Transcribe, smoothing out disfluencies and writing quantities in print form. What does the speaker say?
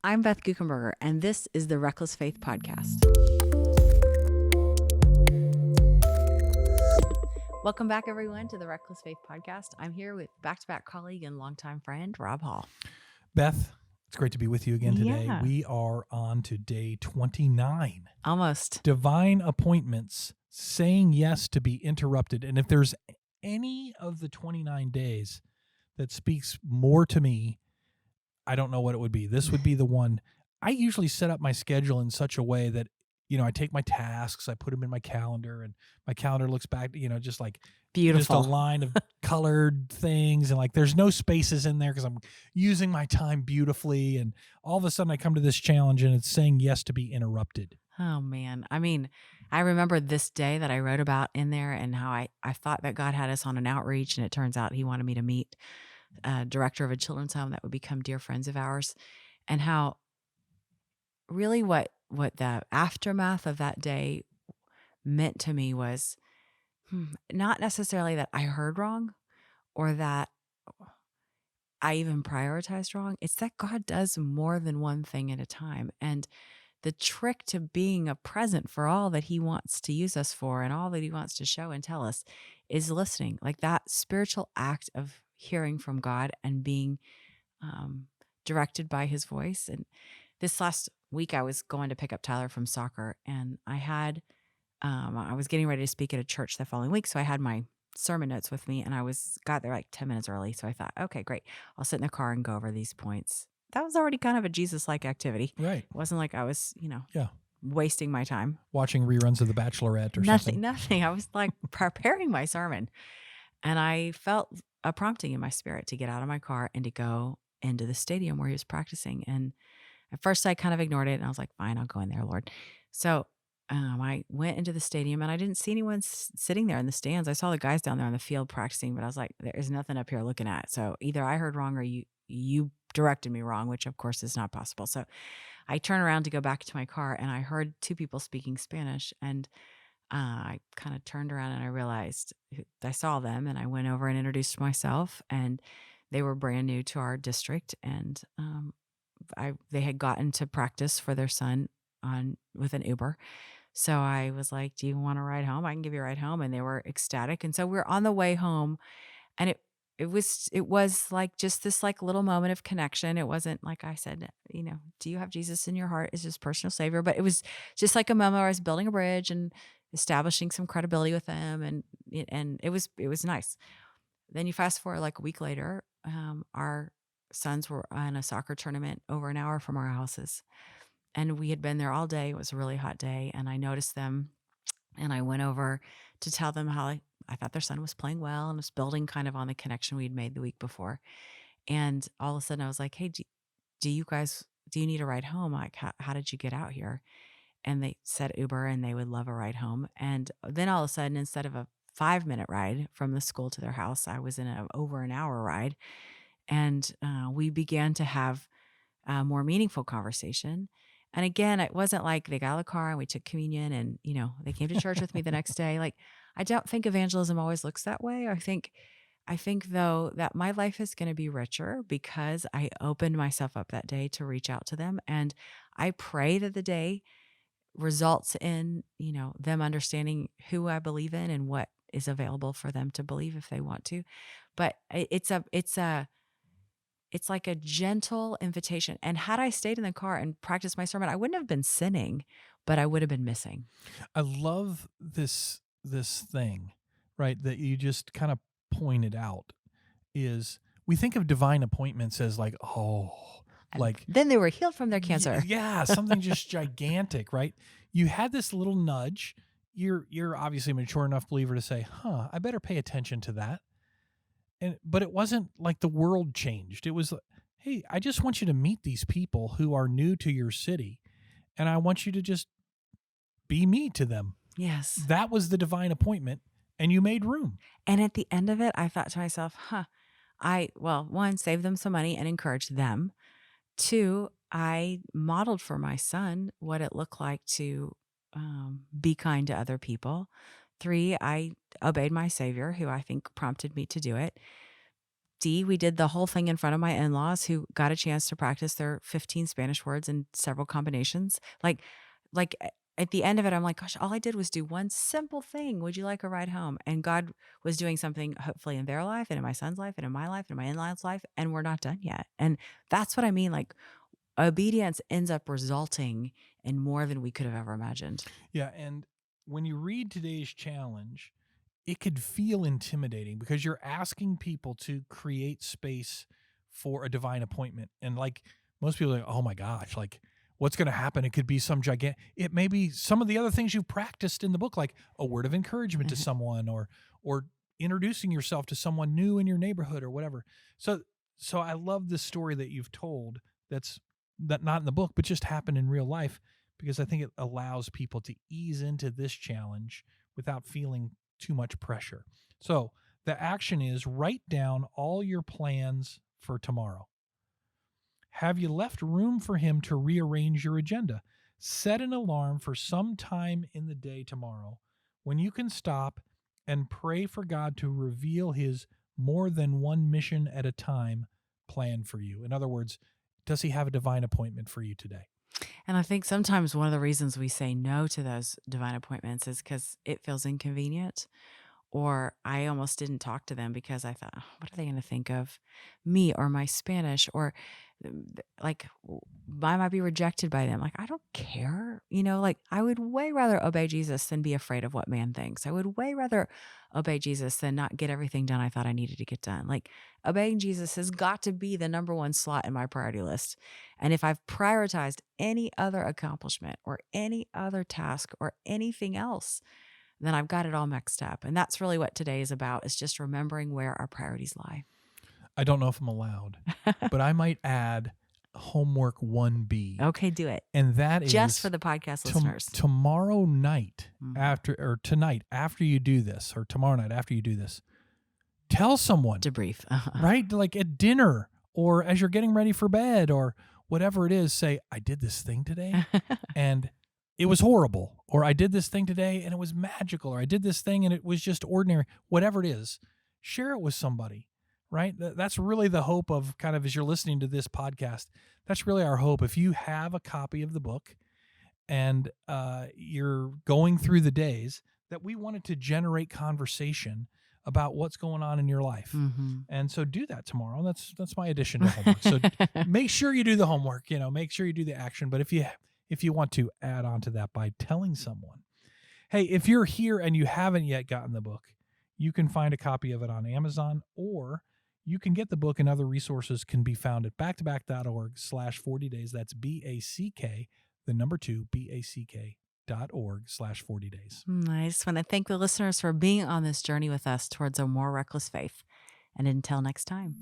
I'm Beth Guckenberger, and this is the Reckless Faith Podcast. Welcome back, everyone, to the Reckless Faith Podcast. I'm here with back-to-back colleague and longtime friend, Rob Hall. Beth, it's great to be with you again today. Yeah. We are on to day 29. Almost. Divine appointments, saying yes to be interrupted. And if there's any of the 29 days that speaks more to me, I don't know what it would be. This would be the one. I usually set up my schedule in such a way that, I take my tasks, I put them in my calendar, and my calendar looks back, just like Beautiful. just a line of colored things, and like there's no spaces in there because I'm using my time beautifully. And all of a sudden I come to this challenge and it's saying yes to be interrupted. Oh, man. I mean, I remember this day that I wrote about in there and how I thought that God had us on an outreach, and it turns out he wanted me to meet a director of a children's home that would become dear friends of ours, and how really what the aftermath of that day meant to me was not necessarily that I heard wrong or that I even prioritized wrong. It's that God does more than one thing at a time. And the trick to being a present for all that he wants to use us for and all that he wants to show and tell us is listening, like that spiritual act of hearing from God and being directed by his voice. And this last week, I was going to pick up Tyler from soccer, and I was getting ready to speak at a church the following week. So I had my sermon notes with me, and got there like 10 minutes early. So I thought, okay, great. I'll sit in the car and go over these points. That was already kind of a Jesus-like activity. Right. It wasn't like I was, Yeah. wasting my time. Watching reruns of The Bachelorette or something. Nothing. I was like preparing my sermon, and I felt a prompting in my spirit to get out of my car and to go into the stadium where he was practicing. And at first I kind of ignored it, and I was like, fine, I'll go in there, Lord. So I went into the stadium, and I didn't see anyone sitting there in the stands. I saw the guys down there on the field practicing, but I was like, there is nothing up here looking at. So either I heard wrong or you directed me wrong, which of course is not possible. So I turned around to go back to my car, and I heard two people speaking Spanish, and I kind of turned around and I realized I saw them, and I went over and introduced myself, and they were brand new to our district, and they had gotten to practice for their son with an Uber. So I was like, do you want to ride home? I can give you a ride home. And they were ecstatic. And so we're on the way home, and it was like just this like little moment of connection. It wasn't like I said, do you have Jesus in your heart as his personal savior? But it was just like a moment where I was building a bridge and establishing some credibility with them. And it was nice. Then you fast forward like a week later, our sons were in a soccer tournament over an hour from our houses. And we had been there all day. It was a really hot day. And I noticed them, and I went over to tell them how I thought their son was playing well and was building kind of on the connection we'd made the week before. And all of a sudden I was like, hey, do you need a ride home? Like, how did you get out here? And they said Uber, and they would love a ride home. And then all of a sudden, instead of a 5-minute ride from the school to their house, I was in over an hour ride. And we began to have a more meaningful conversation. And again, it wasn't like they got out of the car and we took communion and, they came to church with me the next day. Like, I don't think evangelism always looks that way. I think though that my life is going to be richer because I opened myself up that day to reach out to them. And I pray that the day results in, them understanding who I believe in and what is available for them to believe if they want to. But it's like a gentle invitation. And had I stayed in the car and practiced my sermon, I wouldn't have been sinning, but I would have been missing. I love this thing, right, that you just kind of pointed out is we think of divine appointments as like, like then they were healed from their cancer. Yeah, something just gigantic, right? You had this little nudge. You're obviously a mature enough believer to say, I better pay attention to that. But it wasn't like the world changed. It was, hey, I just want you to meet these people who are new to your city, and I want you to just be me to them. Yes. That was the divine appointment, and you made room. And at the end of it, I thought to myself, one, save them some money and encourage them. 2, I modeled for my son what it looked like to be kind to other people. 3, I obeyed my Savior, who I think prompted me to do it. D, we did the whole thing in front of my in-laws who got a chance to practice their 15 Spanish words in several combinations. At the end of it, I'm like, gosh, all I did was do one simple thing. Would you like a ride home? And God was doing something hopefully in their life and in my son's life and in my life and in my in-laws' life. And we're not done yet. And that's what I mean. Like obedience ends up resulting in more than we could have ever imagined. Yeah. And when you read today's challenge, it could feel intimidating because you're asking people to create space for a divine appointment. And like most people are like, oh my gosh, like what's going to happen? It could be some gigantic, it may be some of the other things you've practiced in the book, like a word of encouragement to someone or introducing yourself to someone new in your neighborhood or whatever. So I love this story that you've told that not in the book, but just happened in real life, because I think it allows people to ease into this challenge without feeling too much pressure. So the action is write down all your plans for tomorrow. Have you left room for him to rearrange your agenda? Set an alarm for some time in the day tomorrow when you can stop and pray for God to reveal his more than one mission at a time plan for you. In other words, does he have a divine appointment for you today? And I think sometimes one of the reasons we say no to those divine appointments is because it feels inconvenient. Or I almost didn't talk to them because I thought, "Oh, what are they going to think of me or my Spanish? Or I might be rejected by them. Like, I don't care. Like I would way rather obey Jesus than be afraid of what man thinks. I would way rather obey Jesus than not get everything done I thought I needed to get done. Like obeying Jesus has got to be the number one slot in my priority list. And if I've prioritized any other accomplishment or any other task or anything else, then I've got it all mixed up. And that's really what today is about, is just remembering where our priorities lie. I don't know if I'm allowed, but I might add homework 1B. Okay, do it. And that is just for the podcast listeners. Tomorrow night tonight after you do this, or tomorrow night after you do this, tell someone. Debrief. Right? Like at dinner or as you're getting ready for bed or whatever it is, say, I did this thing today and it was horrible, or I did this thing today and it was magical, or I did this thing and it was just ordinary. Whatever it is, share it with somebody, right? That's really the hope of, kind of, as you're listening to this podcast, that's really our hope. If you have a copy of the book and you're going through the days, that we wanted to generate conversation about what's going on in your life. And so do that tomorrow. That's my addition to homework. So make sure you do the homework, make sure you do the action. But if you want to add on to that by telling someone. Hey, if you're here and you haven't yet gotten the book, you can find a copy of it on Amazon, or you can get the book, and other resources can be found at backtoback.org/40 days. That's BACK, the number 2, BACK.org/40 days. I just want to thank the listeners for being on this journey with us towards a more reckless faith. And until next time.